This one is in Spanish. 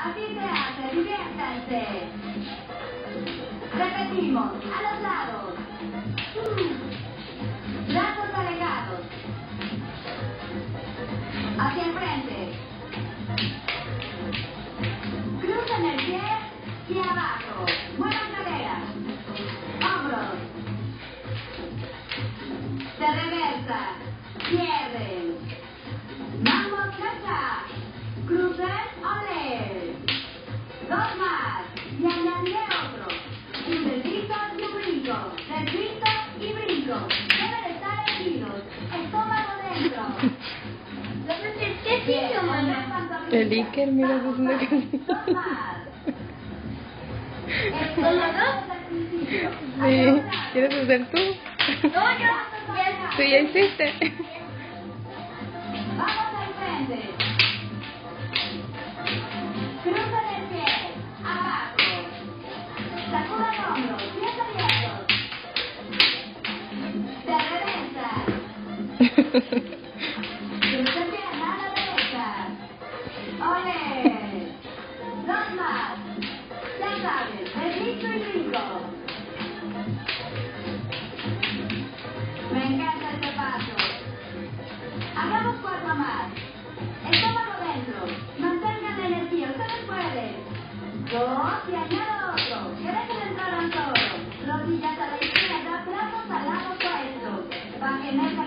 Así se hace, diviértanse. Repetimos, a los lados. Brazos alejados. Hacia el frente. Cruzan el pie y abajo. Muevan cadera. Hombros. Se reversa. Pierden. Mambo cha-cha. Crucen, ole. Dos más. Y añadiré otro. Un del piso y un brinco. Del piso y brinco. Deben estar erguidos. Estómago dentro. ¿Qué hizo, mamá? El Iker, mira, es una canción. Dos más. Sí, ¿quieres hacer tú? No, yo. Sí, ya hiciste. Vamos al frente. Cruzan el pie. Abajo. Sacudan hombros. Pies abiertos. Se reversa. Cruza pierna a la derecha. ¡Ole! Dos más. Ya sabes, el piso y brinco. Me encanta este paso. Hagamos cuatro más. Estómago dentro. Mantengan la energía. Ustedes pueden. Dos y añado otro. Que dejen entrar al toro. Rodillas a la izquierda, brazos al lado opuesto. Bajen esa